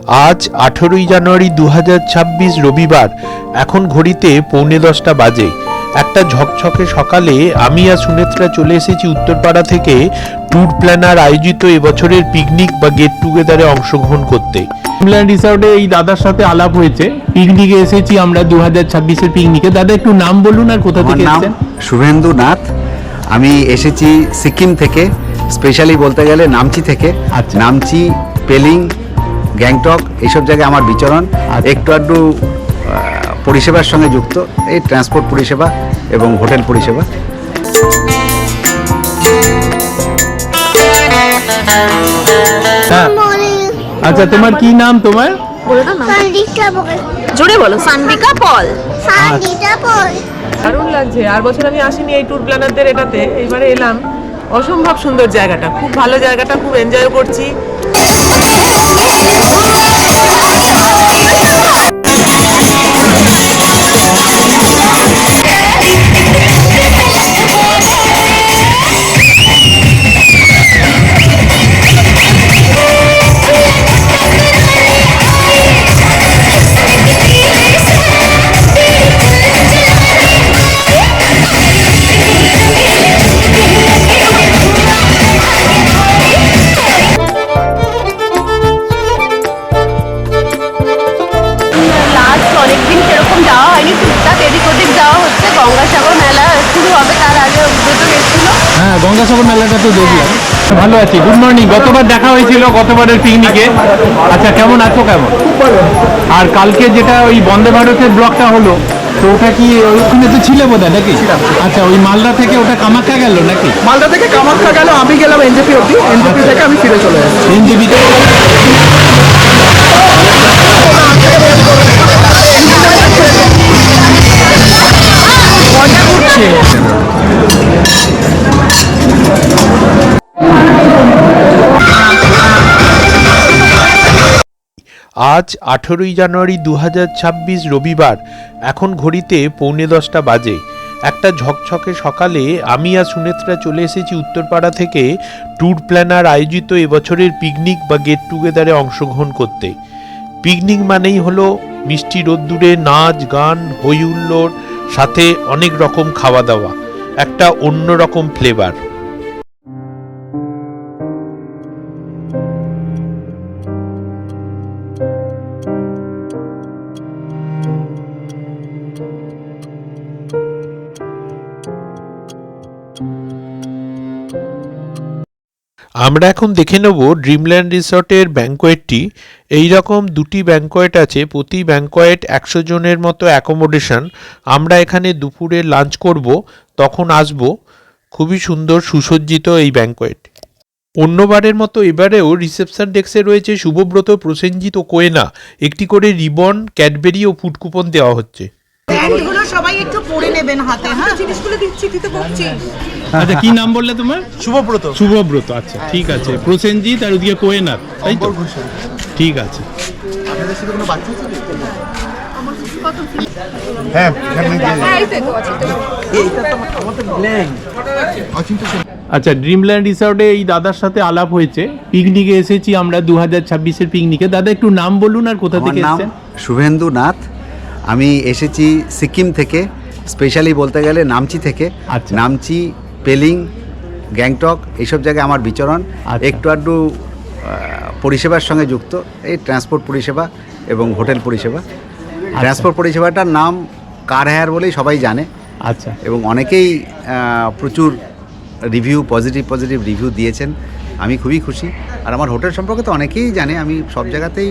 আজ 18ই জানুয়ারি 2026 রবিবার। এখন ঘড়িতে 9:45 বাজে। একটা ঝকঝকে সকালে আমি আর সুনেত্রা চলে এসেছি উত্তরপাড়া থেকে ট্যুর প্ল্যানার আয়োজিত এবছরের পিকনিক বা গেট টুগেদারে অংশগ্রহণ করতে। ড্রিমল্যান্ড রিসর্টে এই দাদার সাথে আলাপ হয়েছে, পিকনিকে এসেছি আমরা 2026-এর পিকনিকে। দাদা একটু নাম বলুন আর কোথা থেকে এসেছেন? শুভেন্দু নাথ। আমি এসেছি সিকিম থেকে, স্পেশালি বলতে গেলে নামচি থেকে। আচ্ছা। নামচি, পেলিং, গ্যাংটক এইসব জায়গায় আমার বিচরণ। আচ্ছা। একটু আধটু পরিষেবার সঙ্গে যুক্ত, এই ট্রান্সপোর্ট পরিষেবা এবং হোটেল পরিষেবা। হ্যাঁ। আচ্ছা, তোমার কি নাম? তোমার জোরে বলো। সানবিকা পল। দারুণ লাগছে। আর বছর আমি আসিনি এই ট্যুর প্ল্যানারদের এটাতে, এইবারে এলাম। অসম্ভব সুন্দর জায়গাটা, খুব ভালো জায়গাটা, খুব এনজয় করছি। অনেকদিন সেরকম যাওয়া হয়নি, টুকটাক এদিক ওদিক যাওয়া হচ্ছে। গঙ্গাসাগর মেলা শুরু হবে তার আগে অভিজ্ঞতা গেছিল। হ্যাঁ, গঙ্গাসাগর মেলাটা তো দেখলাম। ভালো আছি। Good morning. গতবার দেখা হয়েছিল গতবারের পিকনিকে। আচ্ছা, কেমন আছো? কেমন? আর কালকে যেটা ওই বন্দে ভারতের ব্লকটা হলো, তো ওটা কি ওখানে তো ছিলে বোধহয় নাকি? আচ্ছা, ওই মালদা থেকে ওটা কামাখ্যা গেল নাকি? মালদা থেকে কামাখ্যা গেল, আমি গেলাম এনজেপি অব্দি। এনজেপি থেকে আমি ফিরে চলে এসেছি। এনজেপিতে আজ 18ই জানুয়ারি 2026 রবিবার। এখন ঘড়িতে 9:45 বাজে। একটা ঝকঝকে সকালে আমি আর সুনেত্রা চলে এসেছি উত্তরপাড়া থেকে ট্যুর প্ল্যানার আয়োজিত এবছরের পিকনিক বা গেট টুগেদারে অংশগ্রহণ করতে। পিকনিক মানেই হলো মিষ্টি রোদ্দুরে নাচ গান, হই হুল্লোড়, সাথে অনেক রকম খাওয়া দাওয়া, একটা অন্য রকম ফ্লেভার। আমরা এখন দেখে নেব ড্রিমল্যান্ড রিসর্টের ব্যাঙ্কোয়েটটি। এই রকম দুটি ব্যাঙ্কোয়েট আছে, প্রতি ব্যাঙ্কোয়েট 100 জনের মতো অ্যাকোমোডেশন। আমরা এখানে দুপুরে লাঞ্চ করব, তখন আসব। খুবই সুন্দর সুসজ্জিত এই ব্যাঙ্কোয়েট। অন্যবারের মতো এবারেও রিসেপশন ডেস্কে রয়েছে শুভব্রত, প্রসেনজিৎ ও কোয়েনা। একটি করে রিবন, ক্যাডবেরি ও ফুড কুপন দেওয়া হচ্ছে। ব্যান্ডগুলো সবাই একটু পরে নেবেন হাতে। হ্যাঁ, জিনিসগুলো দিচ্ছি, দিতে বলছি। আচ্ছা, কি নাম বললে তোমার? শুভব্রত। শুভব্রত। আচ্ছা, ঠিক আছে। প্রসেনজিৎ আর ওদিকে কোয়েনাথ, তাই তো? ঠিক আছে। আচ্ছা, ড্রিমল্যান্ড রিসর্টে এই দাদার সাথে আলাপ হয়েছে, পিকনিকে এসেছি আমরা 2026-এর পিকনিকে। দাদা একটু নাম বলুন আর কোথা থেকে আমার নাম এসেছেন? শুভেন্দু নাথ। আমি এসেছি সিকিম থেকে, স্পেশালি বলতে গেলে নামচি থেকে। আচ্ছা। নামচি, পেলিং, গ্যাংটক এইসব জায়গায় আমার বিচরণ। আচ্ছা। একটু আধটু পরিষেবার সঙ্গে যুক্ত, এই ট্রান্সপোর্ট পরিষেবা এবং হোটেল পরিষেবা। ট্রান্সপোর্ট পরিষেবাটার নাম কার হেয়ার বলেই সবাই জানে। আচ্ছা। এবং অনেকেই প্রচুর রিভিউ, পজিটিভ রিভিউ দিয়েছেন। আমি খুবই খুশি। আর আমার হোটেল সম্পর্কে তো অনেকেই জানে, আমি সব জায়গাতেই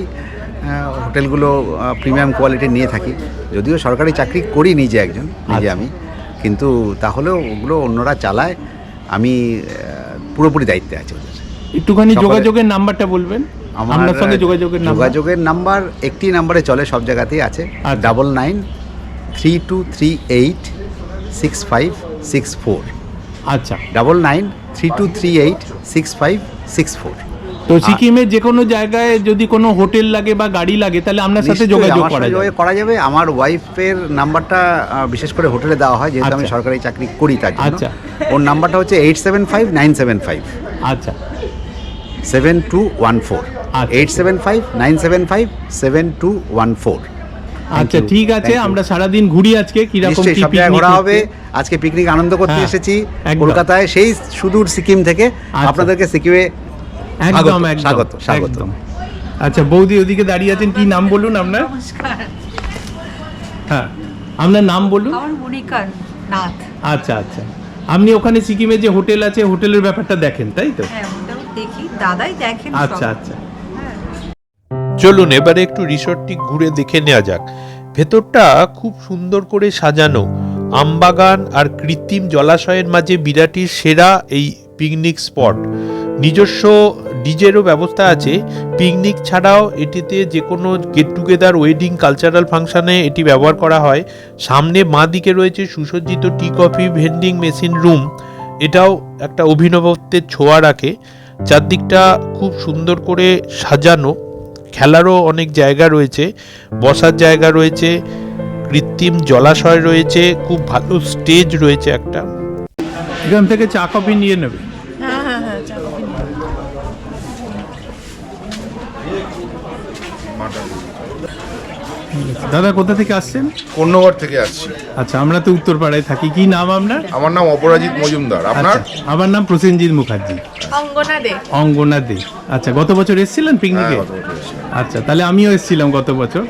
হোটেলগুলো প্রিমিয়াম কোয়ালিটি নিয়ে থাকি। যদিও সরকারি চাকরি করি নিজে, একজন নিজে আমি, কিন্তু তাহলেও ওগুলো অন্যরা চালায়, আমি পুরোপুরি দায়িত্বে আছি ওদের। একটুখানি যোগাযোগের নাম্বারটা বলবেন? আপনার সঙ্গে যোগাযোগের নাম্বার একটি নাম্বারে চলে, সব জায়গাতেই আছে। 9932386564। আচ্ছা, 9932386564। তো সিকিমের যে কোনো জায়গায় যদি কোনো হোটেল লাগে বা গাড়ি লাগে, তাহলে আপনার সাথে যোগাযোগ করা যাবে। আমার ওয়াইফের নাম্বারটা বিশেষ করে হোটেলে দেওয়া হয়, যেহেতু আমি সরকারি চাকরি করি তার জন্য। আচ্ছা। ওর নাম্বারটা হচ্ছে 875975। আচ্ছা, 7214 আচ্ছা। 8759757214। আচ্ছা you, ঠিক আছে, thank you. আমরা সারাদিন ঘুরি আজকে কিরকম নিশ্চয়ই কি সব জায়গায় picnic ঘোরা হচ্ছে। হবে। আজকে পিকনিক আনন্দ করতে হ্যাঁ, এসেছি একদম। কলকাতায়, সেই সুদূর সিকিম থেকে। আচ্ছা। আপনাদেরকে সিকিমে একদম স্বাগত, একদম স্বাগত, স্বাগত। একদম। আচ্ছা বৌদি ওদিকে দাঁড়িয়ে আছেন, কি নাম বলুন আপনার? হ্যাঁ, আপনার নাম বলুন। আমার মনিকা নাথ। আচ্ছা আচ্ছা, আপনি ওখানে সিকিমে যে হোটেল আছে হোটেলের ব্যাপারটা দেখেন তাই তো? হ্যাঁ ওটাও দেখি, দাদাই দেখেন সব। আচ্ছা আচ্ছা, চলুন এবারে একটু রিসর্টটি ঘুরে দেখে নেওয়া যাক। ভেতরটা খুব সুন্দর করে সাজানো, আমবাগান আর কৃত্রিম জলাশয়ের মাঝে বিরাটির সেরা এই পিকনিক স্পট। নিজস্ব ডিজেরও ব্যবস্থা আছে। পিকনিক ছাড়াও এটিতে যে কোনো গেট টুগেদার, ওয়েডিং, কালচারাল ফাংশনে এটি ব্যবহার করা হয়। সামনে বাঁ দিকে রয়েছে সুসজ্জিত tea coffee vending machine room, এটাও একটা অভিনবত্বের ছোঁয়া রাখে। চারদিকটা খুব সুন্দর করে সাজানো, খেলারও অনেক জায়গা রয়েছে, বসার জায়গা রয়েছে, কৃত্রিম জলাশয় রয়েছে, খুব ভালো স্টেজ রয়েছে একটা। এখান থেকে চা কফি নিয়ে নেবে। হ্যাঁ হ্যাঁ হ্যাঁ, চা কফি নিয়ে। দাদা কোথা থেকে আসছেন? কন্যগড় থেকে আসছি। আচ্ছা, আমরা তো উত্তরপাড়ায় থাকি। কি নাম আপনার? আমার নাম অপরাজিৎ মজুমদার। আপনার? আচ্ছা, আমার নাম প্রসেনজিৎ মুখার্জি। অঙ্গনা দে। অঙ্গনা দে। আচ্ছা, গত বছর এসেছিলেন পিকনিকে? হ্যাঁ, গত বছর এসেছিলাম। আচ্ছা, তাহলে আমিও এসেছিলাম গত বছর।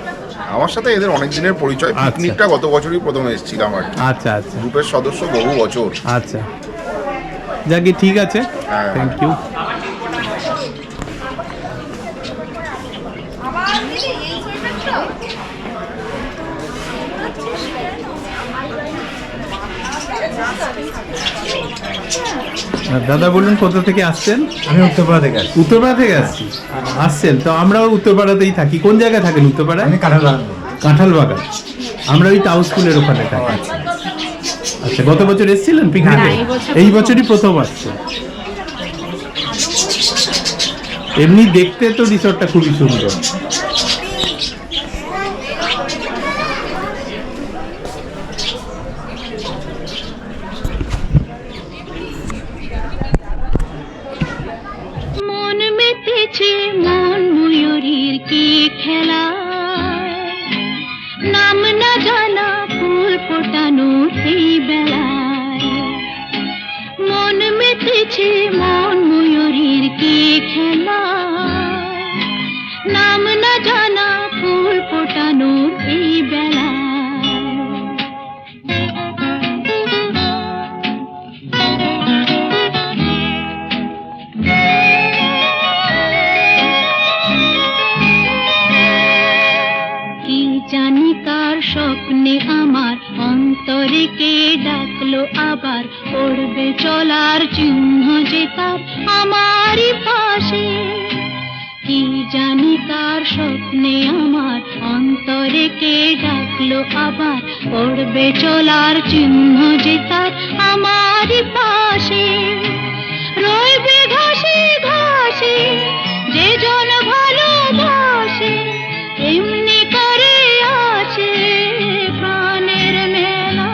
আমার সাথে এদের অনেক দিনের পরিচয়। আচ্ছা। পিকনিকটা গত বছরই প্রথম এসেছিলাম আর কি। আচ্ছা আচ্ছা গ্রুপের সদস্য বহু বছর। আচ্ছা, যাকে ঠিক আছে, হ্যাঁ। Thank you. দাদা বলুন কোথা থেকে আসছেন? আমি উত্তরপাড়া থেকে আসছি। উত্তরপাড়া থেকে আসছেন তো আমরাও উত্তরপাড়াতেই থাকি। কোন জায়গায় থাকেন উত্তরপাড়ায়? আমি কাঁঠাল কাঁঠাল বাগান। আমরা ওই টাউন স্কুলের ওখানে থাকি। আচ্ছা, গত বছর এসেছিলেন পিকনিকে? এই বছরই প্রথম আসছে। এমনি দেখতে তো রিসর্টটা খুবই সুন্দর। মন মেতেছে মন ময়ূরীর কি খেলা, নাম না জানা ফুল ফোটানো সেই বেলায়। মন মেতেছে মন ময়ূরীর কি খেলা, নাম না জানা ফুল ফোটানো সেই বেলায়। কি জানি কার স্বপ্নে আমার অন্তরে কে ডাকলো আবার, পড়বে চলার চিহ্ন যে তার আমারই পাশে। কি জানি কার স্বপ্নে আমার অন্তরে কে ডাকলো আবার, পড়বে চলার চিহ্ন যে তার আমারই পাশে। রইবে ঘাসে ঘাসে যে জন ভালোবাসে, এমনি করে আছে প্রাণের মেলা।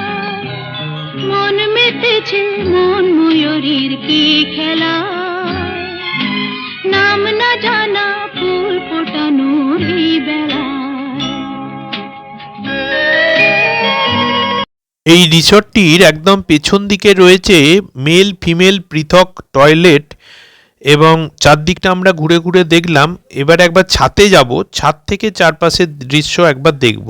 মন মেতেছে মন ময়ূরীর কি খেলা, নাম না জানা ফুল ফোটানোর এই বেলা। এই রিসর্টটির একদম পেছন দিকে রয়েছে মেল ফিমেল পৃথক টয়লেট এবং চারদিকটা আমরা ঘুরে ঘুরে দেখলাম। এবার একবার ছাদে যাব, ছাদ থেকে চারপাশের দৃশ্য একবার দেখব।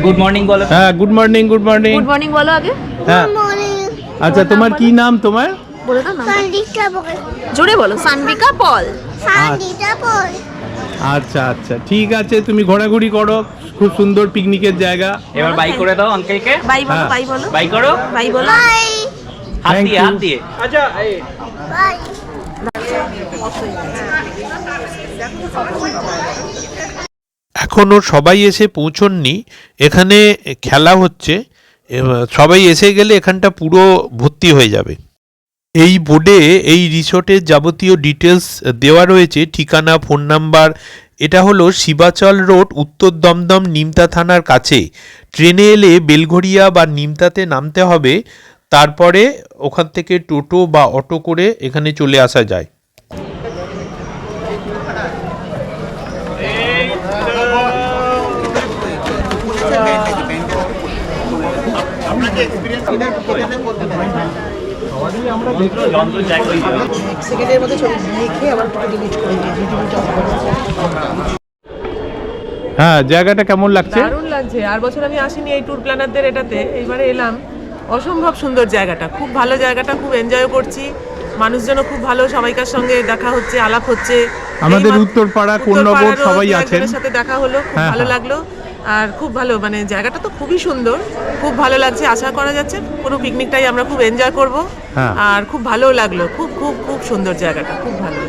গুড মর্নিং বলো। হ্যাঁ, good morning. Good morning. Good morning বলো আগে। হ্যাঁ, আচ্ছা, তোমার কি নাম? তোমার বলে দাও নাম। জোরে বলো। সানবিকা পল। আচ্ছা আচ্ছা, ঠিক আছে, তুমি ঘোরাঘুরি করো, খুব সুন্দর পিকনিকের জায়গা। এবার বাই করে দাও আঙ্কেলকে। বাই বলো, হ্যাঁ। বাই বলো, বাই করো। বাই বলো। হাত Thank দিয়ে, you. হাত দিয়ে। এখনও সবাই এসে পৌঁছননি, এখানে খেলা হচ্ছে। সবাই এসে গেলে এখানটা পুরো ভর্তি হয়ে যাবে। এই বোর্ডে এই রিসোর্টের যাবতীয় ডিটেলস দেওয়া রয়েছে, ঠিকানা, ফোন নাম্বার। এটা হলো শিবাচল রোড, উত্তর দমদম, নিমতা থানার কাছে। ট্রেনে এলে বেলঘড়িয়া বা নিমতাতে নামতে হবে, তারপরে ওখান থেকে টোটো বা অটো করে এখানে চলে আসা যায়। হ্যাঁ, জায়গাটা কেমন লাগছে? দারুণ লাগছে। আর বছর আমি আসিনি এই ট্যুর প্ল্যানারদের এটাতে, এইবারে এলাম। অসম্ভব সুন্দর জায়গাটা, খুব ভালো জায়গাটা, খুব এনজয় করছি। মানুষজনও খুব ভালো, সবাইকার সঙ্গে দেখা হচ্ছে, আলাপ হচ্ছে। আমাদের উত্তরপাড়া, কন্যবোধ সবাই আছেন, সাথে দেখা হলো, খুব ভালো লাগলো। আর খুব ভালো, মানে জায়গাটা তো খুবই সুন্দর, খুব ভালো লাগছে। আশা করা যাচ্ছে পুরো পিকনিকটাই আমরা খুব এনজয় করব। আর খুব ভালো লাগলো, খুব খুব খুব সুন্দর জায়গাটা, খুব ভালো।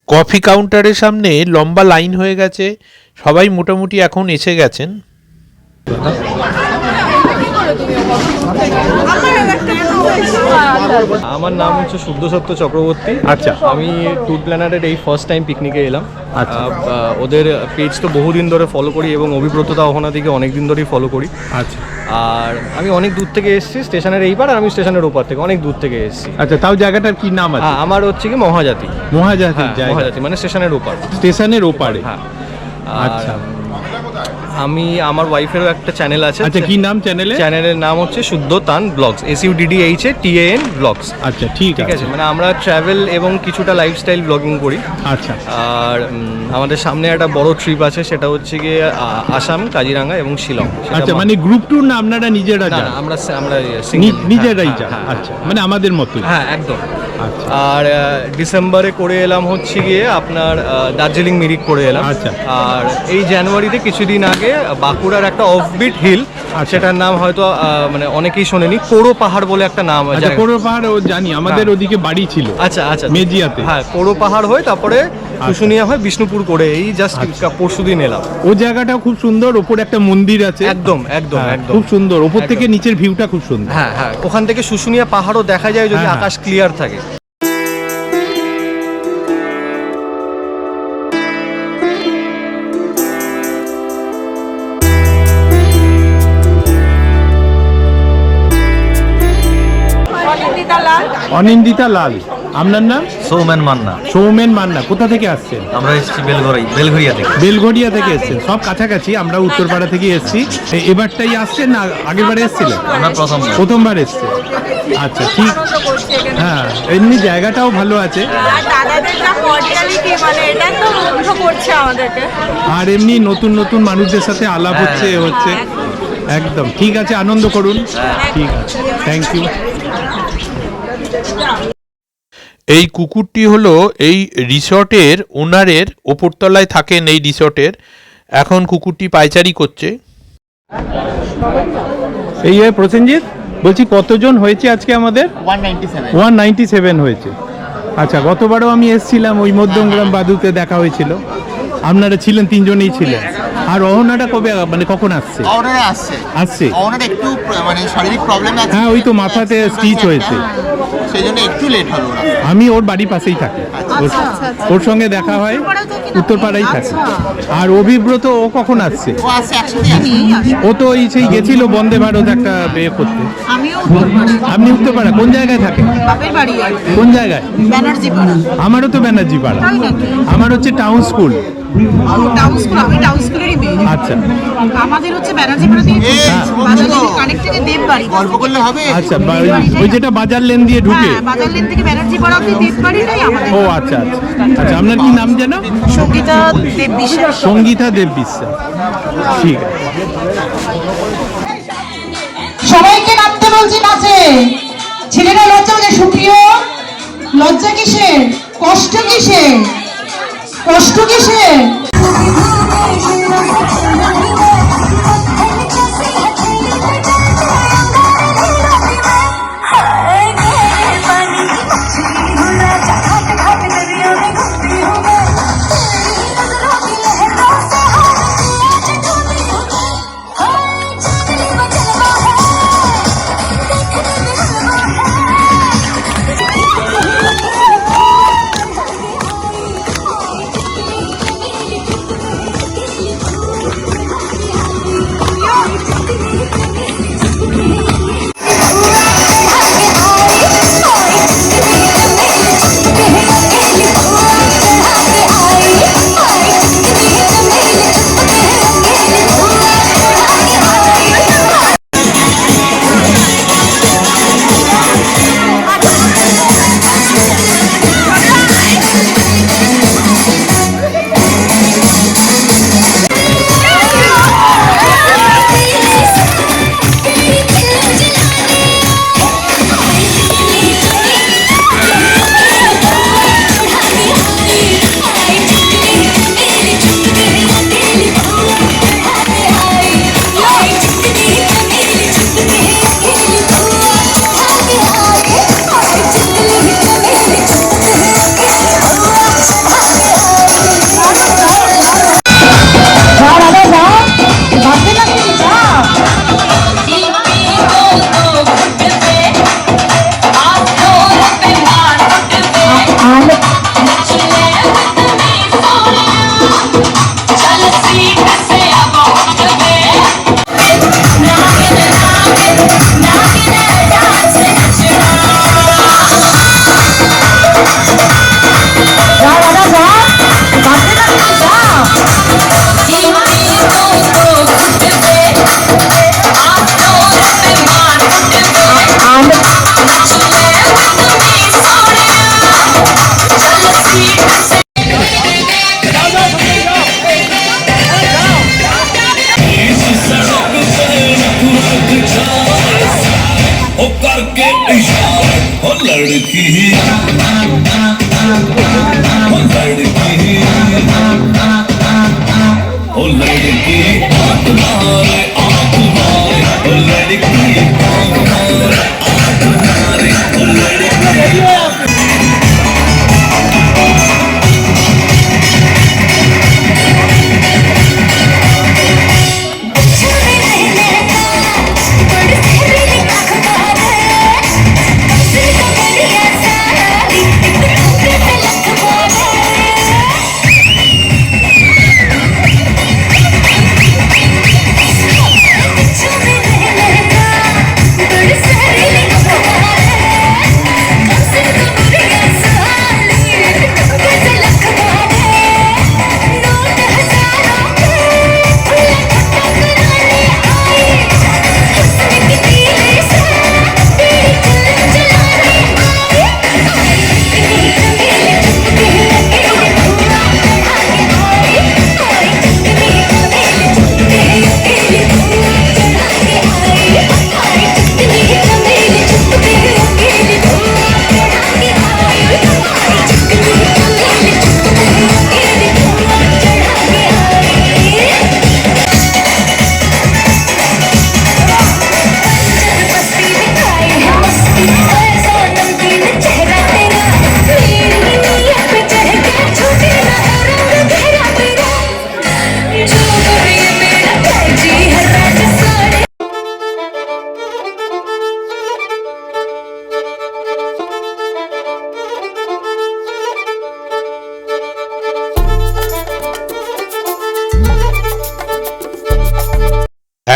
কফি কাউন্টারের সামনে লম্বা লাইন হয়ে গেছে, সবাই মোটামুটি এখন এসে গেছেন। আমার নাম হচ্ছে শুদ্ধসত্য চক্রবর্তী। আচ্ছা, আমি ট্যুর প্ল্যানারের এই ফার্স্ট টাইম পিকনিকে এলাম। আচ্ছা। ওদের পেজ তো বহুদিন ধরে ফলো করি এবং অভিব্রততা ওখানা থেকে অনেক দিন ধরেই ফলো করি। আচ্ছা। আর আমি অনেক দূর থেকে এসেছি, স্টেশনের এইবার, আর আমি স্টেশনের ওপার থেকে অনেক দূর থেকে এসেছি। আচ্ছা, তাও জায়গাটার কি নাম আছে? আমার হচ্ছে কি মহাজাতি। মহাজাতি জায়গা, মহাজাতি মানে স্টেশনের ওপার। স্টেশনের ওপারে। হ্যাঁ। আচ্ছা। আমি, আমার ওয়াইফেরও একটা চ্যানেল আছে। আচ্ছা, কি নাম চ্যানেলে? চ্যানেলের নাম হচ্ছে শুদ্ধতান ব্লগস, SUDDHATAN ব্লগস। আচ্ছা, ঠিক আছে। মানে আমরা ট্রাভেল এবং কিছুটা লাইফস্টাইল ব্লগিং করি। আচ্ছা। আর আমাদের সামনে একটা বড় ট্রিপ আছে, সেটা হচ্ছে গিয়ে আসাম, কাজিরাঙ্গা এবং শিলং। আচ্ছা, মানে গ্রুপ ট্যুর না আপনারা নিজেরা যান? আমরা নিজেরাই যান। আচ্ছা, মানে আমাদের মতো। হ্যাঁ, একদম। আর ডিসেম্বরে করে এলাম হচ্ছে গিয়ে আপনার দার্জিলিং মিরিক করে এলাম। আচ্ছা। আর এই জানুয়ারিতে কিছুদিন আগে বাঁকুড়ার একটা অফবিট হিল, সেটার নাম হয়তো মানে অনেকেই শোনেনি, কোড়ো পাহাড় বলে একটা নাম আছে। কোড়ো পাহাড় ও জানি, আমাদের ওদিকে বাড়ি ছিল। আচ্ছা আচ্ছা, মেজিয়াতে। হ্যাঁ, কোড়ো পাহাড় হয়ে তারপরে শুশুনিয়া হয় বিষ্ণুপুর করে, এই জাস্ট পরশুদিন এলাম। ও জায়গাটাও খুব সুন্দর, ওপরে একটা মন্দির আছে। একদম একদম একদম খুব সুন্দর, ওপর থেকে নিচের ভিউটা খুব সুন্দর। হ্যাঁ হ্যাঁ, ওখান থেকে শুশুনিয়া পাহাড়ও দেখা যায় যদি আকাশ ক্লিয়ার থাকে। অনিন্দিতা লাল। আপনার নাম? সৌমেন মান্না। সৌমেন মান্না। কোথা থেকে আসছেন? আমরা এসেছি বেলঘড়িয়া থেকে। বেলঘড়িয়া থেকে এসেছেন, সব কাছাকাছি। আমরা উত্তরপাড়া থেকে এসেছি। এবারটাই আসছেন না আগের বারে এসেছিলেন? আমরা প্রথমবার এসছে। আচ্ছা, ঠিক। হ্যাঁ, এমনি জায়গাটাও ভালো আছে। আর এমনি নতুন নতুন মানুষদের সাথে আলাপ হচ্ছে। একদম ঠিক আছে, আনন্দ করুন। ঠিক আছে, থ্যাংক ইউ। এই কুকুরটি হলো এই রিসর্টের ওনারের, ওপরতলায় থাকেন এই রিসর্টের। এখন কুকুরটি পায়চারি করছে। এই প্রসেনজিৎ, বলছি কতজন হয়েছে আজকে আমাদের? 197 হয়েছে। আচ্ছা, গতবারও আমি এসেছিলাম, ওই মধ্যমগ্রাম বাদুতে দেখা হয়েছিল। আপনারা ছিলেন, 3 জনেই ছিলেন। আর অহনাটা কবে, মানে কখন আসছে? আসছে একটু মানে শারীরিক প্রবলেম আছে। হ্যাঁ, ওই তো মাথাতে স্টিচ হয়েছে, সেই জন্য একটু লেট হলো। আমি ওর বাড়ি পাশেই থাকি, ওর সঙ্গে দেখা হয়, উত্তরপাড়াই থাকে। আর অভিব্রত, ও কখন আসছে? ও তো এই সেই গেছিল বন্দে ভারত একটা বিয়ে করতে। আপনি উত্তরপাড়া কোন জায়গায় থাকেন? কোন জায়গায়? আমারও তো ব্যানার্জি পাড়া। আমার হচ্ছে টাউন স্কুল। আচ্ছা, আমাদের হচ্ছে ব্যানার্জি পাড়া দিয়ে কানেক্টেড দেববাড়ি। গল্প করলে হবে? আচ্ছা, ওই যেটা বাজার লেন দিয়ে ঢুকে, বাজার লেন থেকে ব্যানার্জি পাড়া অবধি দেববাড়িটাই আমাদের। ও আচ্ছা আচ্ছা আচ্ছা। আপনার কি নাম যেন? সঙ্গীতা দেববিশ্বাস। সঙ্গীতা দেববিশ্বাস, ঠিক আছে। সবাইকে নামতে বলছি নাচে। ছেলেরা লজ্জা, সুপ্রিয় লজ্জা কিসের, কষ্ট কিসের, কষ্ট কিসের?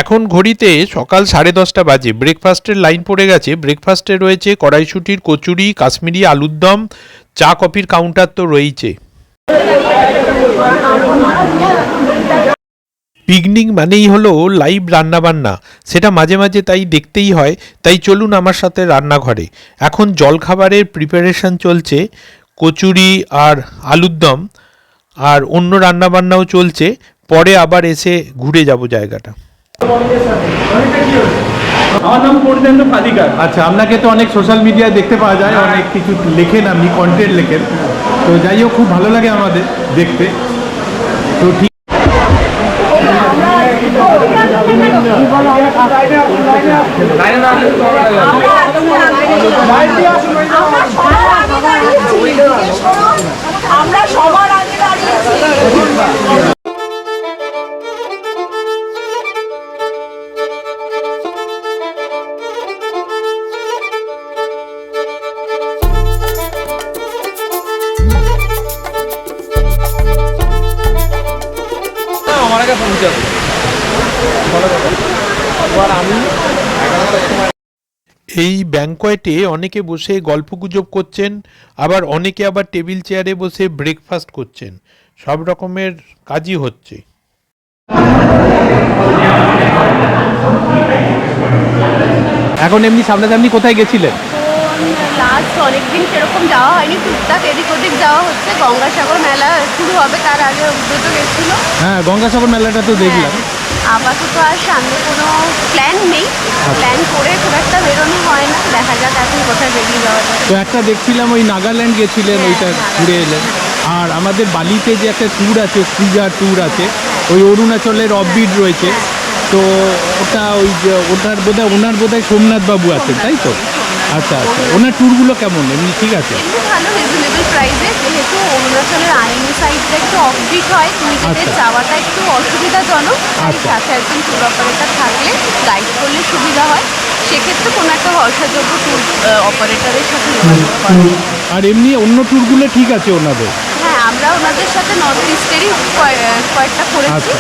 এখন ঘড়িতে সকাল 10:30 বাজে। ব্রেকফাস্টের লাইন পড়ে গেছে। ব্রেকফাস্টে রয়েছে কড়াইশুঁটির কচুরি, কাশ্মীরি আলুর দম, চা কফির কাউন্টার তো রয়েছে। পিকনিক মানেই হলো লাইভ রান্নাবান্না, সেটা মাঝে মাঝে তাই দেখতেই হয়। তাই চলুন আমার সাথে রান্নাঘরে। এখন জলখাবারের প্রিপারেশন চলছে, কচুরি আর আলুর দম, আর অন্য রান্নাবান্নাও চলছে। পরে আবার এসে ঘুরে যাব জায়গাটা। আমার নাম পূর্ণেন্দু ফাদিকার। আচ্ছা, আপনাকে তো অনেক সোশ্যাল মিডিয়ায় দেখতে পাওয়া যায়, অনেক কিছু লেখেন, আপনি কন্টেন্ট লেখেন, তো যাই হোক খুব ভালো লাগে আমাদের দেখতে। তো ঠিক আমরা সবার আগে দাঁড়িয়েছি। আমার আগে পৌঁছাবো। এই ব্যাংকয়েটে অনেকে বসে গল্পগুজব করছেন, আবার অনেকে আবার টেবিল চেয়ারে বসে ব্রেকফাস্ট করছেন, সব রকমের কাজই হচ্ছে। এখন এমনি সামনাসামনি কোথায় গেছিলেন? লাস্ট অনেকদিন সেরকম যাওয়া হয়নি, টুকটাক এদিক ওদিক যাওয়া হচ্ছে। গঙ্গাসাগর মেলা শুরু হবে তার আগে ব্রত গেছিল। হ্যাঁ, গঙ্গাসাগর মেলাটা তো দেখলাম। আপাতত আর সামনে কোনো প্ল্যান নেই, প্ল্যান করে খুব একটা বেরোনো হয় না, দেখা যাক এখন কোথায় বেরিয়ে যাওয়া যায়। তো একটা দেখছিলাম ওই নাগাল্যান্ড গেছিলেন, ওইটা ঘুরে এলেন। আর আমাদের বালিতে যে একটা ট্যুর আছে, স্ট্রিজার ট্যুর আছে, ওই অরুণাচলের অফবিট রয়েছে, তো ওটা ওই যে ওনার বোধহয় সোমনাথ বাবু আছেন, তাই তো? আচ্ছা আচ্ছা, ওনার ট্যুরগুলো কেমন, এমনি ঠিক আছে? এমনি ভালো, রিজনেবল প্রাইসে, যেহেতু অরুণাচলের আইনি সাইডটা একটু অফবিট হয়, নিজেদের যাওয়াটা একটু অসুবিধাজনক, তাই সাথে একজন ট্যুর অপারেটর থাকলে গাইড করলে সুবিধা হয়। সেক্ষেত্রে কোনো একটা ভরসাযোগ্য ট্যুর অপারেটরের সাথে যোগাযোগ করা। আর এমনি অন্য ট্যুরগুলো ঠিক আছে ওনাদের? হ্যাঁ, আমরা ওনাদের সাথে নর্থ ইস্টেরই কয়েকটা করেছি,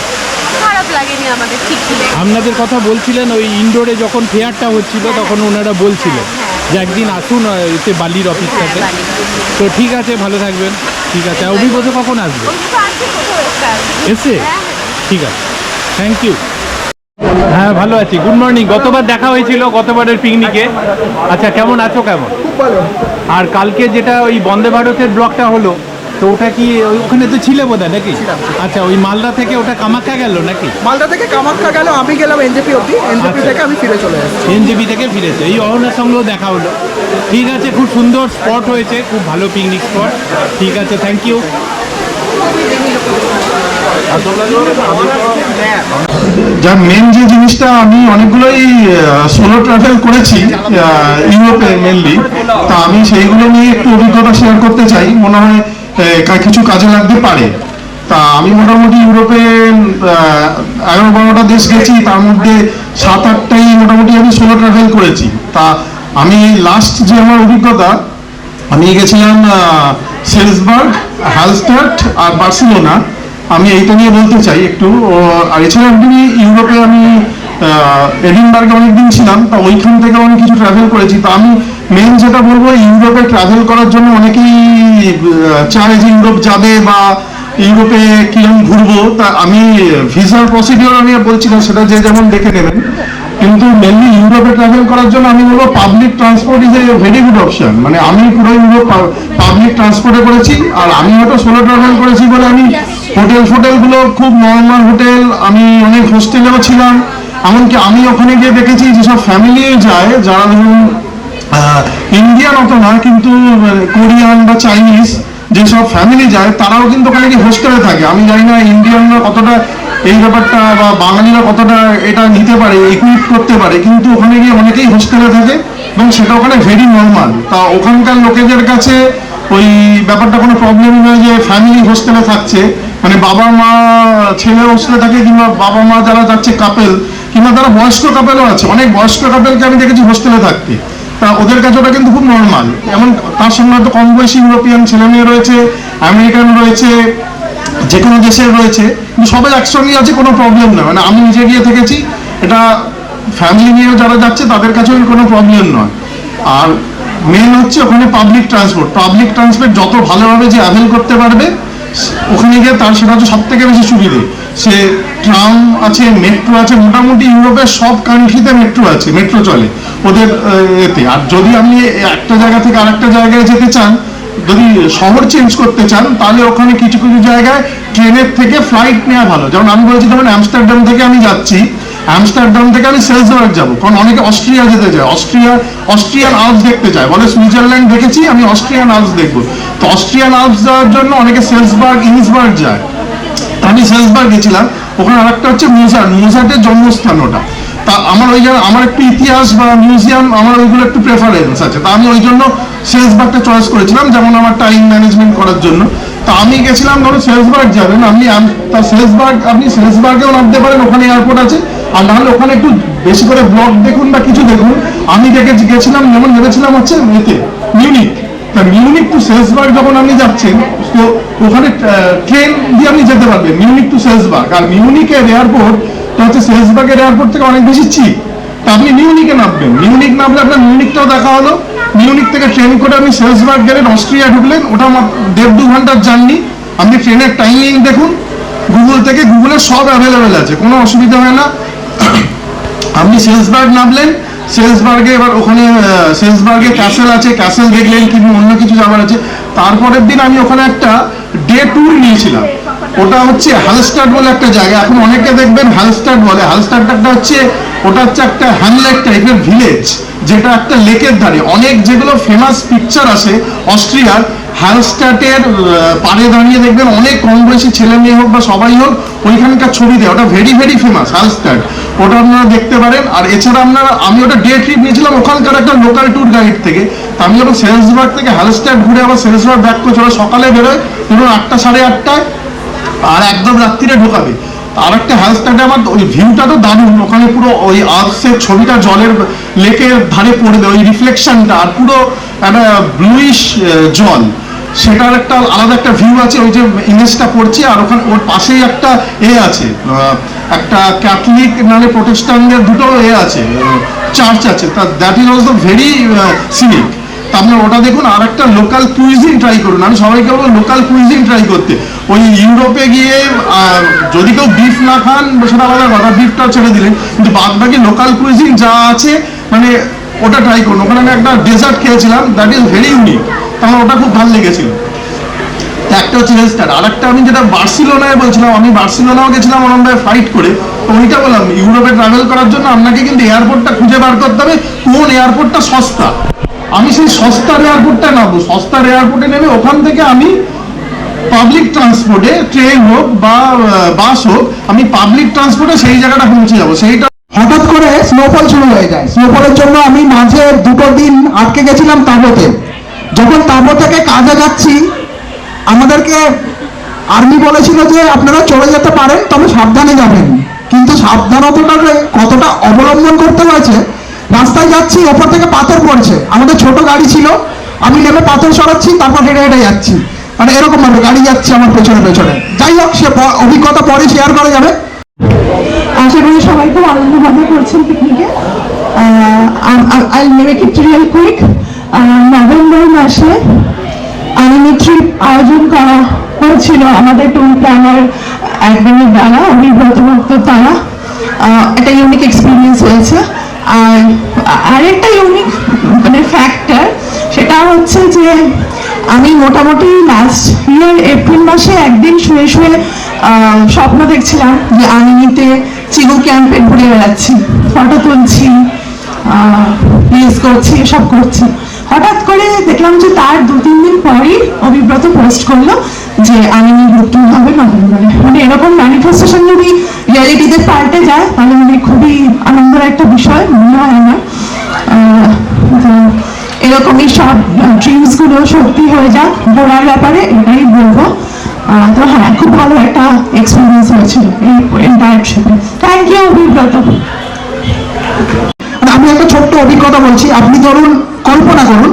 খারাপ লাগেনি আমাদের, ঠিকই লেগেছে। আপনাদের কথা বলছিলেন ওই ইনডোরে যখন ফেয়ারটা হচ্ছিল, তখন ওনারা বলছিলেন যে একদিন আসুন এতে বালির অফিসটাতে। তো ঠিক আছে, ভালো থাকবেন। ঠিক আছে, অভিজ্ঞতা কখন আসবে? এসে? ঠিক আছে, থ্যাংক ইউ। হ্যাঁ, ভালো আছি, গুড মর্নিং। গতবার দেখা হয়েছিল, গতবারের পিকনিকে। আচ্ছা, কেমন আছো? কেমন? খুব ভালো। আর কালকে যেটা ওই বন্দে ভারতের ব্লকটা হলো, তো ওটা কি ওখানে তো ছিলে বোধহয় নাকি? আচ্ছা, ওই মালদা থেকে ওটা কামাখ্যা গেল নাকি? মালদা থেকে কামাখ্যা গেল, আমি গেলাম এনজেপি অব্দি, এনজেপি থেকে আমি ফিরে চলে এসেছি। এনজেপি থেকে ফিরেছে, এই অহনার সঙ্গেও দেখা হলো। ঠিক আছে, খুব সুন্দর স্পট হয়েছে, খুব ভালো পিকনিক স্পট। ঠিক আছে, থ্যাংক ইউ। যার মেন যে জিনিসটা, আমি অনেকগুলোই সোলো ট্রাভেল করেছি ইউরোপে মেনলি, তা আমি সেইগুলো নিয়ে একটু অভিজ্ঞতা শেয়ার করতে চাই, মনে হয় কিছু কাজে লাগতে পারে। তা আমি মোটামুটি ইউরোপে 11-12টা দেশ গেছি, তার মধ্যে 7-8টাই মোটামুটি আমি সোলো ট্রাভেল করেছি। তা আমি লাস্ট যে আমার অভিজ্ঞতা, আমি গেছিলাম সেলসবার্গ, হ্যালস্টাট আর বার্সেলোনা। আমি এইটা নিয়ে বলতে চাই একটু। আর এছাড়া একদিনই ইউরোপে আমি এডিনবার্গে অনেকদিন ছিলাম, তা ওইখান থেকে আমি কিছু ট্রাভেল করেছি। তা আমি মেন যেটা বলবো, ইউরোপে ট্রাভেল করার জন্য অনেকেই চায় যে ইউরোপ যাবে বা ইউরোপে কিরকম ঘুরবো। তা আমি ভিসার প্রসিডিওর আমি বলছি না, সেটা যে যেমন দেখে নেবেন, কিন্তু মেনলি ইউরোপে ট্রাভেল করার জন্য আমি বলবো public transport is a very good option. মানে আমি পুরো ইউরোপ পাবলিক ট্রান্সপোর্টে করেছি, আর আমি হয়তো সোলো ট্রাভেল করেছি বলে আমি হোটেলগুলো খুব নর্মাল হোটেল, আমি অনেক হোস্টেলেও ছিলাম। এমনকি আমি ওখানে গিয়ে দেখেছি যেসব ফ্যামিলি যায়, যারা ধরুন ইন্ডিয়ান অত না, কিন্তু কোরিয়ান বা চাইনিজ যেসব ফ্যামিলি যায়, তারাও কিন্তু ওখানে গিয়ে হোস্টেলে থাকে। আমি জানি না ইন্ডিয়ানরা কতটা এই ব্যাপারটা বা বাঙালিরা কতটা এটা নিতে পারে, ইকুইপ করতে পারে, কিন্তু ওখানে গিয়ে অনেকেই হোস্টেলে থাকে এবং সেটা ওখানে ভেরি নর্মাল। তা ওখানকার লোকেদের কাছে ওই ব্যাপারটা কোনো প্রবলেম নয় যে ফ্যামিলি হোস্টেলে থাকছে, মানে বাবা মা ছেলে হোস্টেলে থাকে, কিংবা বাবা মা যারা যাচ্ছে কাপেল, কিংবা তারা বয়স্ক কাপেলও আছে, অনেক বয়স্ক কাপেলকে আমি দেখেছি হোস্টেলে থাকতে। তা ওদের কাছে ওটা কিন্তু খুব নর্মাল। এমন তার সঙ্গে হয়তো কম বয়সী ইউরোপিয়ান ছেলে মেয়ে রয়েছে, আমেরিকান রয়েছে, যে কোনো দেশের রয়েছে, কিন্তু সবাই একসঙ্গে আছে, কোনো প্রবলেম না। মানে আমি নিজে গিয়ে থেকেছি, এটা ফ্যামিলি নিয়ে যারা যাচ্ছে তাদের কাছেও কোনো প্রবলেম নয়। আর মেন হচ্ছে ওখানে পাবলিক ট্রান্সপোর্ট যত ভালোভাবে যে অ্যাভেল করতে পারবে, ওখানে গিয়ে তার সেটা হচ্ছে সব থেকে বেশি সুবিধে। সে ট্রাম আছে, মেট্রো আছে, মোটামুটি ইউরোপের সব কান্ট্রিতে মেট্রো আছে, মেট্রো চলে ওদের এতে। আর যদি আপনি একটা জায়গা থেকে আরেকটা জায়গায় যেতে চান, যদি শহর চেঞ্জ করতে চান, তাহলে ওখানে কিছু কিছু জায়গায় ট্রেনের থেকে ফ্লাইট নেওয়া ভালো। যেমন আমি বলেছি, যেমন আমস্টারডাম থেকে আমি যাচ্ছি, আমস্টারডাম থেকে আমি সেলসবার্গ যাবো, কারণ অনেকে অস্ট্রিয়া যেতে চায়, অস্ট্রিয়ান আল্পস দেখতে চায়, বলে সুইজারল্যান্ড দেখেছি, আমি অস্ট্রিয়ান আল্পস দেখবো। তো অস্ট্রিয়ান আল্পস যাওয়ার জন্য অনেকে সেলসবার্গ, ইনিসবার্গ যায়। আমি সেলসবার্গ গেছিলাম, ওখানে আরেকটা হচ্ছে মোজার্টের জন্মস্থান ওটা। তা আমার ওই জন্য আমার একটু ইতিহাস বা মিউজিয়াম আমার ওইগুলো একটু প্রেফারেন্স আছে, তা আমি ওই জন্য সেলসবার্গটা চয়েস করেছিলাম, যেমন আমার টাইম ম্যানেজমেন্ট করার জন্য। তা আমি গেছিলাম, ধরো সেলসবার্গ যাবেন আপনি, আপনি সেলসবার্গেও নামতে পারেন, ওখানে এয়ারপোর্ট আছে। আর নাহলে ওখানে একটু বেশি করে ব্লগ দেখুন বা কিছু দেখুন। আমি গেছিলাম, যেমন ভেবেছিলাম হচ্ছে মিউনিক। তা মিউনিক টু সেলসবার্গ যখন আপনি যাচ্ছেন, তো ওখানে ট্রেন দিয়ে আপনি যেতে পারবেন মিউনিক টু সেলসবার্গ। আর মিউনিকের এয়ারপোর্ট হচ্ছে সেলসবার্গের এয়ারপোর্ট থেকে অনেক বেশি চিপ। তা আপনি মিউনিকে নামবেন, মিউনিক নামলে আপনার মিউনিকটাও দেখা হলো। মিউনিক থেকে ট্রেন করে আপনি সেলসবার্গ গেলেন, অস্ট্রিয়া ঢুকলেন, ওটা 1.5-2 ঘন্টার জার্নি। আপনি ট্রেনের টাইমিং দেখুন গুগল থেকে, গুগলে সব অ্যাভেলেবেল আছে, কোনো অসুবিধা হয় না। আপনি সেলসবার্গ নামলেন, সেলসবার্গে এবার ওখানে সেলসবার্গে ক্যাসেল আছে, ক্যাসেল দেখলেন, কিন্তু অন্য কিছু যাবার আছে। তারপরের দিন আমি ওখানে একটা ডে ট্যুর নিয়েছিলাম, ওটা হচ্ছে হালস্টাড বলে একটা জায়গা। এখন অনেকে দেখবেন হালস্টাড বলে, হালস্টাডটা হচ্ছে ওটা হচ্ছে একটা হ্যামলেট টাইপের ভিলেজ, যেটা একটা লেকের ধারে। অনেক যেগুলো ফেমাস পিকচার আছে অস্ট্রিয়ার, হালস্টাটের পাড়ে দাঁড়িয়ে দেখবেন অনেক কম বয়সী ছেলে মেয়ে হোক বা সবাই হোক ওইখানকার ছবি দেয়, ওটা ভেরি ভেরি ফেমাস হালস্টাট, ওটা আপনারা দেখতে পারেন। আর এছাড়া আমি ওটা ডে ট্রিপ নিয়েছিলাম ওখানকার একটা লোকাল ট্যুর গাইড থেকে। তা আমি যখন সেলসবার্গ থেকে হালস্টাট ঘুরে আবার সেলসবার্গ ব্যাক করছি, ওরা সকালে বেরোয় ধরুন 8টা 8:30টায়, আর একদম রাত্রিরে ঢোকাবে। আর একটা হালস্টাটে আমার ওই ভিউটা তো দারুণ, ওখানে পুরো ওই আর্টসের ছবিটা জলের লেকের ধারে পড়বে, ওই রিফ্লেকশনটা, আর পুরো একটা ব্লুইশ জল, সেটার একটা আলাদা একটা ভিউ আছে। ওই যে ইমেজটা পড়ছি, আর ওখানে ওর পাশেই একটা আছে, একটা ক্যাথলিক নাহলে প্রোটেস্টান্টদের দুটো আছে, চার্চ আছে। তা that is also very scenic. তা আপনার ওটা দেখুন। আর একটা লোকাল কুইজিন ট্রাই করুন, আমি সবাইকে বলবো লোকাল কুইজিন ট্রাই করতে। ওই ইউরোপে গিয়ে যদি কেউ বিফ না খান সেটা আলাদা কথা, বিফটাও ছেড়ে দিলেন, কিন্তু বাদ বাকি লোকাল কুইজিন যা আছে মানে ওটা ট্রাই করুন। ওখানে আমি একটা ডেজার্ট খেয়েছিলাম, দ্যাট ইজ ভেরি ইউনিক, আমার ওটা খুব ভালো লেগেছিল। একটা হচ্ছে হেলস্টার, আর একটা আমি যেটা বার্সিলোনায় বলছিলাম, আমি বার্সিলোনাও গেছিলাম ওরমভাবে ফ্লাইট করে। তো ওইটা বললাম ইউরোপে ট্রাভেল করার জন্য আপনাকে কিন্তু এয়ারপোর্টটা খুঁজে বার করতে হবে, কোন এয়ারপোর্টটা সস্তা। আমি সেই সস্তার এয়ারপোর্টটা নামবো, সস্তার এয়ারপোর্টে নেমে ওখান থেকে আমি পাবলিক ট্রান্সপোর্টে, ট্রেন হোক বা বাস হোক, আমি পাবলিক ট্রান্সপোর্টে সেই জায়গাটা পৌঁছে যাবো। সেইটা হঠাৎ করে স্নোফল শুরু হয়ে যায়। স্নোফলের জন্য আমি মাঝে 2 দিন আটকে গেছিলাম তাঁবুতে। যখন তাঁবু থেকে কাজে যাচ্ছি, আমাদেরকে আর্মি বলেছিল যে আপনারা চলে যেতে পারেন, তবে সাবধানে যাবেন। কিন্তু সাবধানতাটাকে কতটা অবলম্বন করতে হয়েছে, রাস্তায় যাচ্ছি ওপর থেকে পাথর পড়ছে, আমাদের ছোট গাড়ি ছিল, আমি নেমে পাথর সরাচ্ছি, তারপর হেঁটে হেঁটে যাচ্ছি, মানে এরকম ভাবে গাড়ি যাচ্ছে আমার পেছনে পেছনে। যাই হোক, সে অভিজ্ঞতা পরে শেয়ার করা যাবে। আশা করি সবাই খুব আনন্দভাবে করছেন পিকনিকে। I'll make it real quick. November মাসে আর্মি ট্রিপ আয়োজন করা হয়েছিল আমাদের ট্যুর প্ল্যানার একদিনের দ্বারা, অভিব্রত ভক্ত দ্বারা। একটা ইউনিক এক্সপিরিয়েন্স হয়েছে। আর আরেকটা ইউনিক মানে ফ্যাক্টর, সেটা হচ্ছে যে আমি মোটামুটি লাস্ট ইয়ার এপ্রিল মাসে একদিন শুয়ে শুয়ে স্বপ্ন দেখছিলাম যে আর্মিতে চিগু ক্যাম্পে ঘুরে বেড়াচ্ছি, ফটো তুলছি, রিলস করছি, এসব করছি। হঠাৎ করে দেখলাম যে তার 2-3 দিন পরই অভিব্রত পোস্ট করলো যে আর্মি ঘুরতে হবে নভেম্বরে। মানে এরকম ম্যানিফেস্টেশন যদি রিয়ালিটিতে পাল্টে যায় তাহলে মানে খুবই আনন্দের একটা বিষয় মনে হয় আমার। এরকমই সব ড্রিমসগুলো সত্যি হয়ে যাক ঘোরার ব্যাপারে, এটাই বলবো। তো হ্যাঁ, খুব ভালো একটা এক্সপিরিয়েন্স হয়েছিল এই এন্টায়ার ট্রিপে। থ্যাংক ইউ অভিব্রত। আমি একটা ছোট্ট অভিজ্ঞতা বলছি। আপনি ধরুন কল্পনা করুন,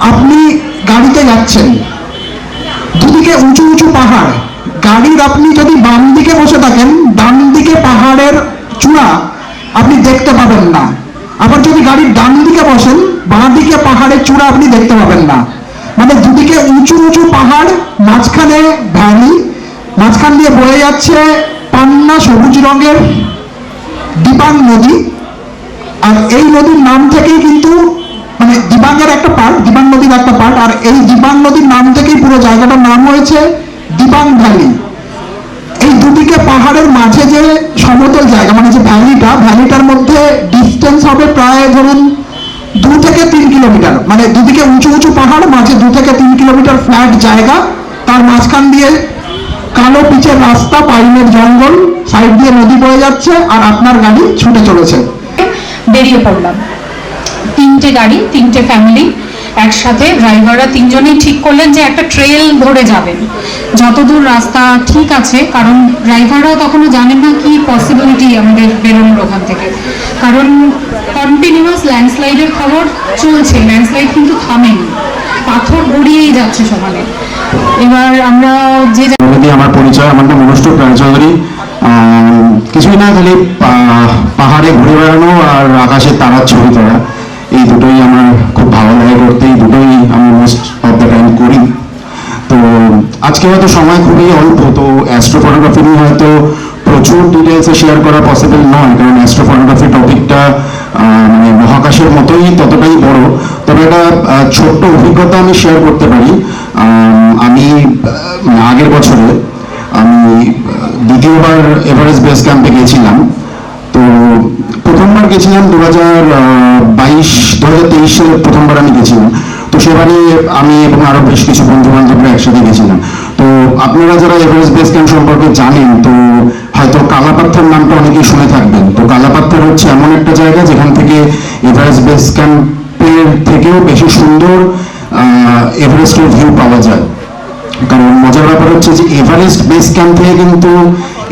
আপনি গাড়িতে যাচ্ছেন, দুদিকে উঁচু উঁচু পাহাড়, গাড়ির আপনি যদি বাম দিকে বসে থাকেন, ডান দিকে পাহাড়ের চূড়া আপনি দেখতে পাবেন না। আবার যদি গাড়ির ডান দিকে বসেন, বাঁ দিকে পাহাড়ের চূড়া আপনি দেখতে পাবেন না। মানে দুদিকে উঁচু উঁচু পাহাড়, মাঝখানে ভ্যালি, মাঝখান দিয়ে বয়ে যাচ্ছে পান্না সবুজ রঙের দিবাং নদী। আর এই নদীর নাম থেকেই কিন্তু মানে দিবাংয়ের একটা পার্ট, দিবাং নদীর একটা পার্ট, আর এই দিবাং নদীর নাম থেকেই পুরো জায়গাটার নাম হয়েছে দিবাং ভ্যালি। এই দুদিকে পাহাড়ের মাঝে যে সমতল জায়গা মানে যে ভ্যালিটা, জায়গা, তার মাঝখান দিয়ে কালো পিচের রাস্তা, পাইনের জঙ্গল, সাইড দিয়ে নদী বয়ে যাচ্ছে, আর আপনার গাড়ি ছুটে চলেছে। বেরিয়ে পড়লাম, 3টে গাড়ি, 3টে ফ্যামিলি একসাথে। ড্রাইভাররা 3জনেই ঠিক করলেন যে একটা ট্রেল ধরে যাবেন, যতদূর রাস্তা ঠিক আছে, কারণ ড্রাইভাররাও তখনও জানেন না কি পসিবিলিটি আমাদের বেরোনোর ওখান থেকে, কারণ কন্টিনিউয়াস ল্যান্ডস্লাইডের খবর চলছে, ল্যান্ডস্লাইড কিন্তু থামেনি, পাথর গড়িয়েই যাচ্ছে সমানে। এবার আমরা যে আমার পরিচয়, আমার নাম অনুষ্ঠ চৌধুরী। কিছুই না, খালি পাহাড়ে ঘুরে বেড়ানো আর আকাশের তারার ছবি তোলা, এই দুটোই আমার খুব ভালো লাগে করতে, এই দুটোই আমি মোস্ট অফ দ্য টাইম করি। তো আজকে হয়তো সময় খুবই অল্প, তো অ্যাস্ট্রো ফটোগ্রাফি নিয়ে হয়তো প্রচুর ডিটেলসে শেয়ার করা পসিবল নয়, কারণ অ্যাস্ট্রো ফটোগ্রাফি টপিকটা মানে মহাকাশের মতোই ততটাই বড়। তবে একটা ছোট্ট অভিজ্ঞতা আমি শেয়ার করতে পারি। আমি আগের বছরে আমি দ্বিতীয়বার এভারেস্ট বেস ক্যাম্পে গেছিলাম। তো প্রথমবার গেছিলাম 2023 সালে প্রথমবার আমি গেছিলাম। তো সেবারে আমি এবং আরো বেশ কিছু বন্ধু বান্ধবরা একসাথে গেছিলাম। তো আপনারা যারা এভারেস্ট বেস ক্যাম্প সম্পর্কে জানেন, তো হয়তো কালাপাথর নামটা অনেকেই শুনে থাকবেন। তো কালাপাথর হচ্ছে এমন একটা জায়গা যেখান থেকে এভারেস্ট বেস ক্যাম্পের থেকেও বেশি সুন্দর এভারেস্টের ভিউ পাওয়া যায়। কারণ মজার ব্যাপার হচ্ছে যে এভারেস্ট বেস ক্যাম্প থেকে কিন্তু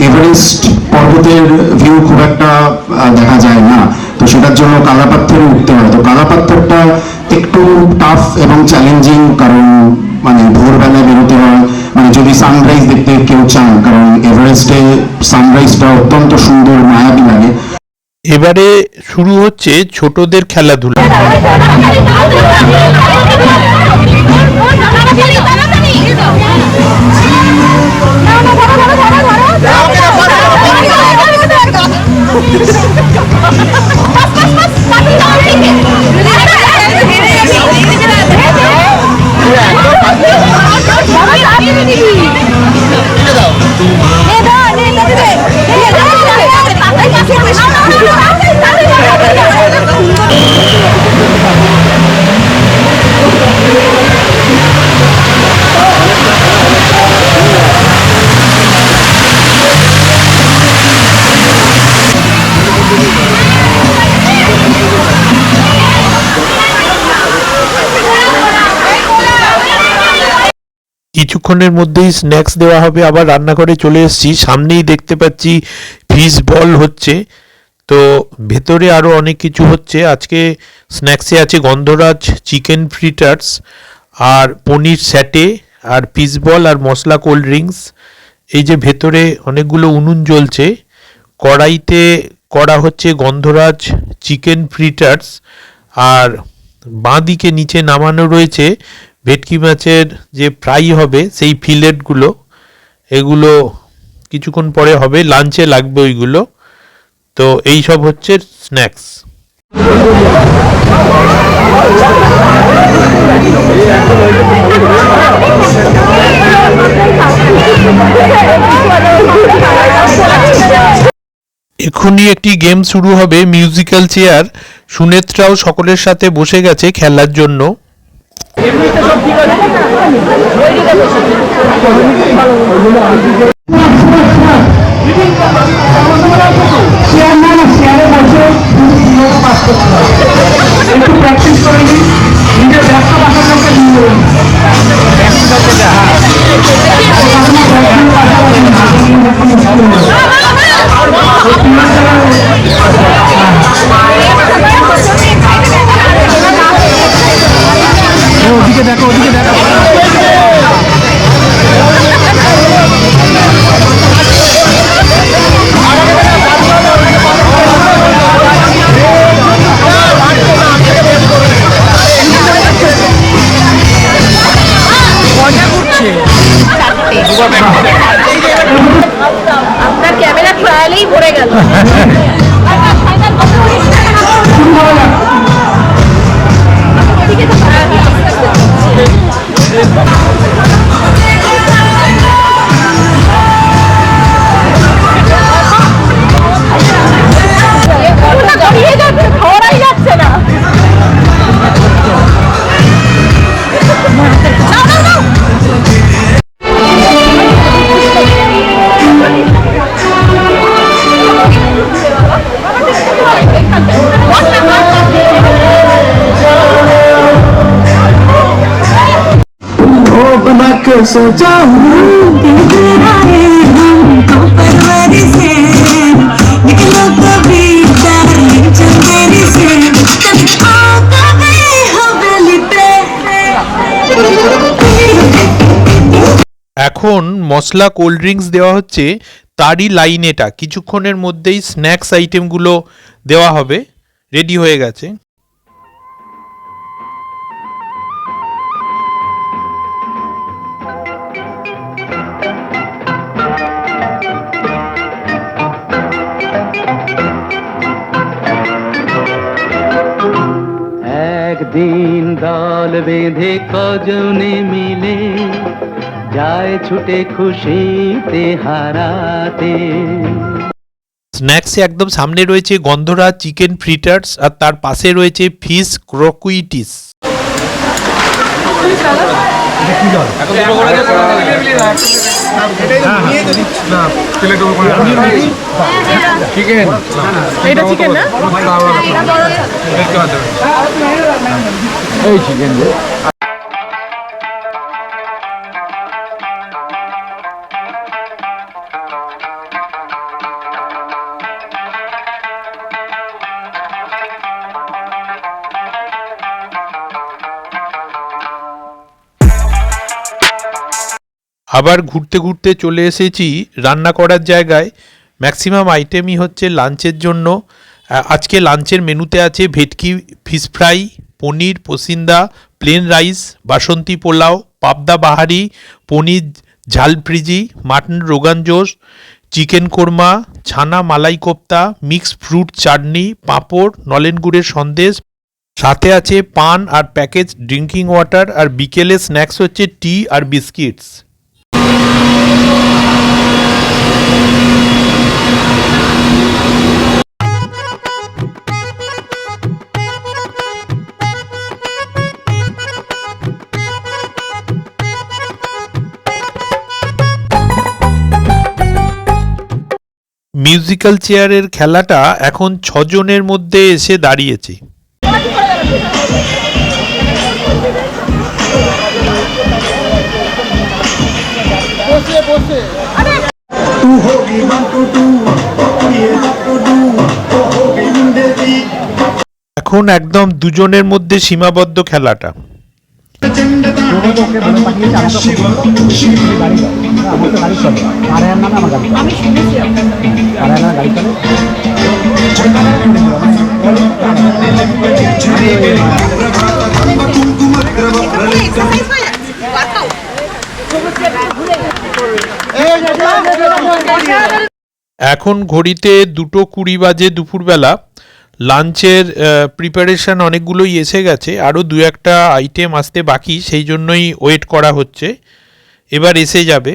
এভারেস্ট পর্বতের ভিউ খুব একটা দেখা যায় না, তো সেটার জন্য কালাপাথরে উঠতে হয়। তো কালাপাথরটা একটু টাফ এবং চ্যালেঞ্জিং, কারণ মানে ভোরবেলায় বেরোতে হয়, মানে যদি সানরাইজ দেখতে কেউ চান, কারণ এভারেস্টে সানরাইজটা অত্যন্ত সুন্দর, মায়াবী লাগে। এবারে শুরু হচ্ছে ছোটদের খেলাধুলা। কিছুক্ষণের মধ্যেই স্ন্যাক্স দেওয়া হবে। আবার রান্নাঘরে চলে এসেছি, সামনেই দেখতে পাচ্ছি ফিশ বল হচ্ছে, তো ভেতরে আরও অনেক কিছু হচ্ছে। আজকে স্ন্যাক্সে আছে গন্ধরাজ চিকেন ফ্রিটার্স আর পনির স্যাটে আর ফিশ বল আর মশলা কোল্ড ড্রিঙ্কস। এই যে ভেতরে অনেকগুলো উনুন জ্বলছে, কড়াইতে করা হচ্ছে গন্ধরাজ চিকেন ফ্রিটার্স, আর বাঁ দিকে নিচে নামানো রয়েছে ভেটকি মাছের যে ফ্রাই হবে সেই ফিলেটগুলো। এগুলো কিছুক্ষণ পরে হবে, লাঞ্চে লাগবে ওইগুলো। তো এই সব হচ্ছে স্ন্যাক্স। এখনই একটি গেম শুরু হবে, মিউজিক্যাল চেয়ার। সুনেত্রাও সকলের সাথে বসে গেছে খেলার জন্য। ওদিকে দেখো, ওদিকে দেখো। আপনার ক্যামেরা ট্রায়ালেই ভরে গেল। ধরাই যাচ্ছে না। बना के सजाऊं दिल तेरा है हमको परवरिश है निकलो कभी डार्लिंग चंदेरी से कभी आओ कभी हवेली पे। এখন মশলা কোল্ড ড্রিঙ্কস দেওয়া হচ্ছে, তারই লাইন এটা। কিছুক্ষণের মধ্যেই স্ন্যাক্স আইটেমগুলো দেওয়া হবে, রেডি হয়ে গেছে। একদিন দল বেঁধে কজনে মিলে যায় ছুটে খুশিতে হারাতে। স্ন্যাক্সে একদম সামনে রয়েছে গন্ধরাজ চিকেন ফ্রিটার্স, আর তার পাশে রয়েছে ফিশ ক্রকুইটিস। এটা চিকেন না? এই চিকেন আবার ঘুরতে ঘুরতে চলে এসেছি রান্না করার জায়গায়। ম্যাক্সিমাম আইটেমই হচ্ছে লাঞ্চের জন্য। আজকে লাঞ্চের মেনুতে আছে ভেটকি ফিশ ফ্রাই, পনির পসিন্দা, প্লেন রাইস, বাসন্তী পোলাও, পাবদা বাহারি, পনির ঝাল ফ্রিজি, মাটন রোগান জোশ, চিকেন কোরমা, ছানা মালাই কোপ্তা, মিক্স ফ্রুট চাটনি, পাঁপড়, নলেন গুড়ের সন্দেশ, সাথে আছে পান আর প্যাকেজ ড্রিঙ্কিং ওয়াটার, আর বিকেলে স্ন্যাক্স হচ্ছে টি আর বিস্কিটস। মিউজিক্যাল চেয়ারের খেলাটা এখন 6 জনের মধ্যে এসে দাঁড়িয়েছে। এখন একদম 2 জনের মধ্যে সীমাবদ্ধ খেলাটা। এখন ঘড়িতে 2:20 বাজে দুপুরবেলা। লাঞ্চের প্রিপারেশন অনেকগুলোই এসে গেছে, আরও 2-1টা আইটেম আসতে বাকি, সেই জন্যই ওয়েট করা হচ্ছে। এবার এসে যাবে।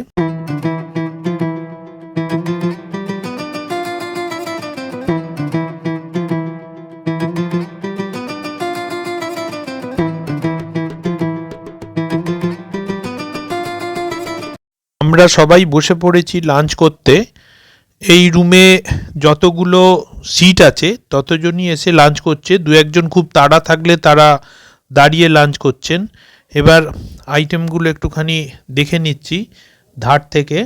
আমরা সবাই বসে পড়েছি লাঞ্চ করতে। এই রুমে যতগুলো সিট আছে ততজনই এসে লাঞ্চ করছে। 2-1জন খুব তাড়া থাকলে তারা দাঁড়িয়ে লাঞ্চ করছেন। এবার আইটেমগুলো একটুখানি দেখে নিচ্ছি ধার থেকে।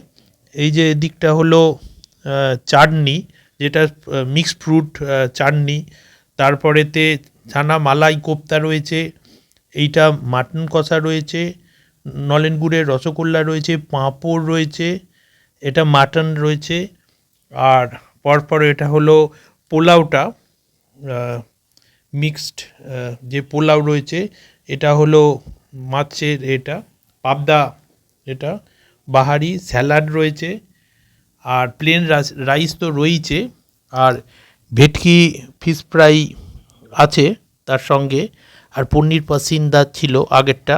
এই যে এদিকটা হলো চাটনি, যেটা মিক্সড ফ্রুট চাটনি, তারপরেতে ছানা মালাই কোপ্তা রয়েছে, এইটা মাটন কষা রয়েছে, নলেন গুড়ের রসগোল্লা রয়েছে, পাঁপড় রয়েছে, এটা মাটন রয়েছে, আর পরপর এটা হলো পোলাওটা, মিক্সড যে পোলাও রয়েছে, এটা হলো মাছের, এটা পাবদা, এটা বাহারি, স্যালাড রয়েছে, আর প্লেন রাইস তো রয়েছে, আর ভেটকি ফিশ ফ্রাই আছে তার সঙ্গে, আর পনির পসিন্দা ছিল আগেরটা,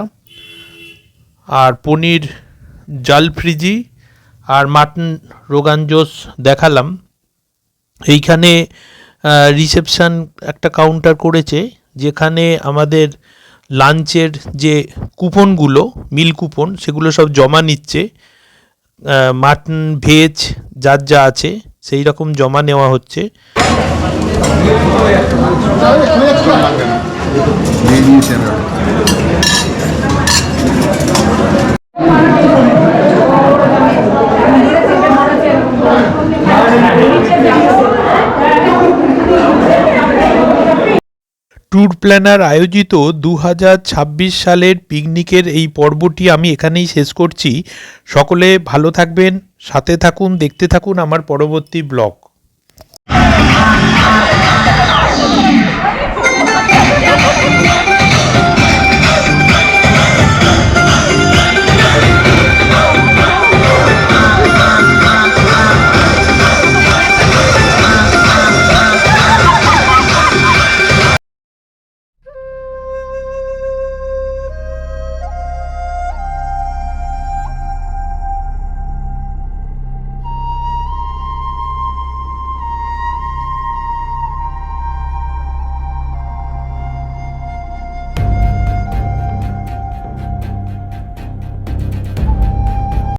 আর পনির জাল ফ্রিজি, আর মাটন রোগান জোশ দেখালাম। এইখানে রিসেপশন একটা কাউন্টার করেছে, যেখানে আমাদের লাঞ্চের যে কুপনগুলো, মিল কুপন, সেগুলো সব জমা নিচ্ছে। মাটন ভেজ যার যা আছে সেই রকম জমা নেওয়া হচ্ছে। ট্যুর প্ল্যানার আয়োজিত 2026 সালের পিকনিকের এই পর্বটি আমি এখানেই শেষ করছি। সকলে ভালো থাকবেন, সাথে থাকুন, দেখতে থাকুন আমার পরবর্তী ব্লগ।